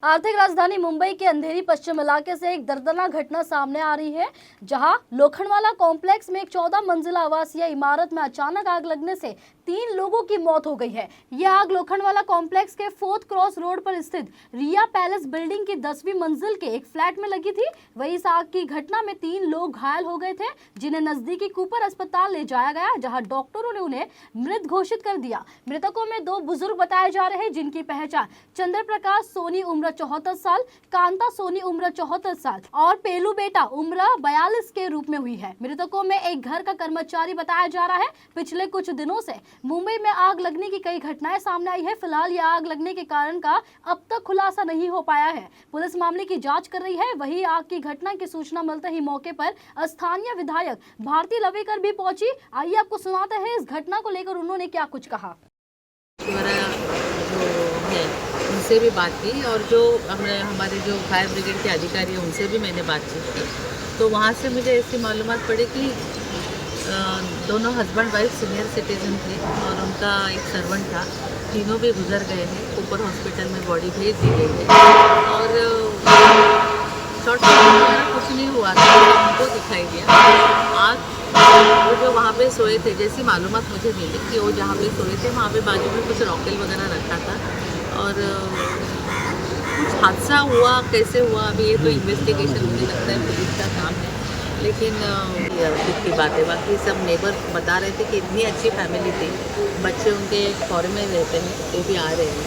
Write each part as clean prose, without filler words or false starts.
आर्थिक राजधानी मुंबई के अंधेरी पश्चिम इलाके से एक दर्दनाक घटना सामने आ रही है, जहां लोखंडवाला कॉम्प्लेक्स में एक 14 मंजिला आवासीय इमारत में अचानक आग लगने से 3 लोगों की मौत हो गई है। यह आग लोखंडवाला कॉम्प्लेक्स के 4th क्रॉस रोड पर स्थित रिया पैलेस बिल्डिंग की 10वीं मंजिल के एक फ्लैट में लगी थी। वहीं इस आग की घटना में 3 लोग घायल हो गए थे, जिन्हें नजदीकी कूपर अस्पताल ले जाया गया, जहाँ डॉक्टरों ने उन्हें मृत घोषित कर दिया। मृतकों में 2 बुजुर्ग बताए जा रहे हैं, जिनकी पहचान चंद्र प्रकाश सोनी उम्र 74 साल, कांता सोनी उम्र 74 साल और पेलू बेटा उम्र 42 के रूप में हुई है। मृतकों में एक घर का कर्मचारी बताया जा रहा है। पिछले कुछ दिनों से मुंबई में आग लगने की कई घटनाएं सामने आई है। फिलहाल यह आग लगने के कारण का अब तक खुलासा नहीं हो पाया है। पुलिस मामले की जांच कर रही है। वहीं आग की घटना की सूचना मिलते ही मौके पर स्थानीय विधायक भारती लवेकर भी पहुंची। आइए आपको सुनाते हैं इस घटना को लेकर उन्होंने क्या कुछ कहा। उनसे भी बात की और जो हमारे जो फायर ब्रिगेड के अधिकारी हैं उनसे भी मैंने बातचीत की, तो वहाँ से मुझे ऐसी मालूमात पड़ी कि दोनों हस्बैंड वाइफ सीनियर सिटीजन थे और उनका एक सर्वेंट था। तीनों भी गुजर गए हैं। कूपर हॉस्पिटल में बॉडी भेज दी गई है और शॉर्ट सर्किट वगैरह कुछ नहीं हुआ था, उनको दिखाई दिया। आग वो जो वहाँ पे सोए थे, जैसी मालूमात मुझे मिली कि वो जहाँ पे सोए थे वहाँ पे बाजू में कुछ रॉकेल वगैरह रखा था और कुछ हादसा हुआ, कैसे हुआ अभी ये तो इन्वेस्टिगेशन मुझे लगता है पुलिस का काम है। लेकिन दुख की बात है, बाकी सब नेबर बता रहे थे कि इतनी अच्छी फैमिली थी, बच्चे उनके फॉरेन में रहते हैं, वो भी आ रहे हैं।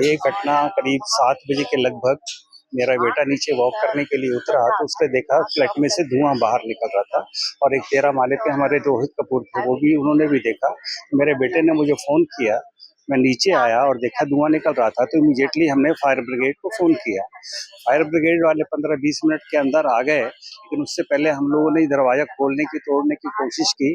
ये घटना करीब 7 बजे के लगभग मेरा बेटा नीचे वॉक करने के लिए उतरा तो उसने देखा फ्लैट में से धुआं बाहर निकल रहा था और एक 13 माले पे हमारे रोहित कपूर थे, वो भी उन्होंने भी देखा। मेरे बेटे ने मुझे फ़ोन किया, मैं नीचे आया और देखा धुआं निकल रहा था, तो इमीडिएटली हमने फायर ब्रिगेड को फ़ोन किया। फायर ब्रिगेड वाले 15-20 मिनट के अंदर आ गए, लेकिन उससे पहले हम लोगों ने दरवाज़ा खोलने की, तोड़ने की कोशिश की,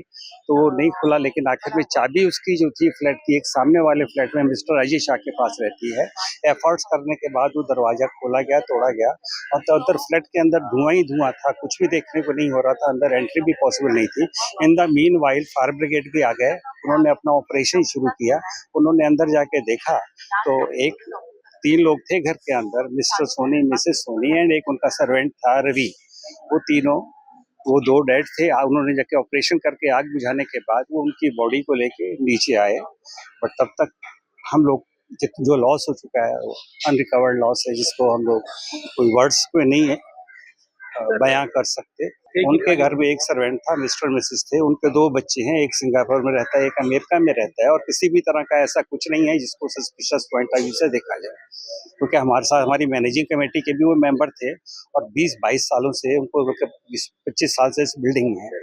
तो वो नहीं खुला। लेकिन आखिर में चाबी उसकी जो थी फ्लैट की, एक सामने वाले फ्लैट में मिस्टर अजय शाह के पास रहती है। एफर्ट्स करने के बाद वो दरवाज़ा खोला गया, तोड़ा गया और तो अंदर फ्लैट के अंदर धुआं ही धुआं था, कुछ भी देखने को नहीं हो रहा था, अंदर एंट्री भी पॉसिबल नहीं थी। In the mean while fire brigade भी आ गए, उन्होंने अपना ऑपरेशन शुरू किया। उन्होंने अंदर जाके देखा तो 3 लोग थे घर के अंदर, Mr Soni, Mrs Soni and एक उनका सर्वेंट था रवि। वो 2 डेड थे। उन्होंने जाके ऑपरेशन करके आग बुझाने के बाद वो उनकी बॉडी को लेके नीचे आए, बट तब तक हम लोग जो लॉस हो चुका है वो अनरिकवर्ड लॉस है, जिसको हम लोग कोई वर्ड्स पे नहीं बयां कर सकते। उनके घर में एक सर्वेंट था, मिस्टर मिसेस थे, उनके 2 बच्चे हैं, एक सिंगापुर में रहता है, एक अमेरिका में रहता है और किसी भी तरह का ऐसा कुछ नहीं है जिसको सस्पिशियस पॉइंट ऑफ व्यू से देखा जाए, क्योंकि हमारे साथ हमारी मैनेजिंग कमेटी के भी वो मेंबर थे और 20-22 सालों से उनको 25 साल से इस बिल्डिंग में है।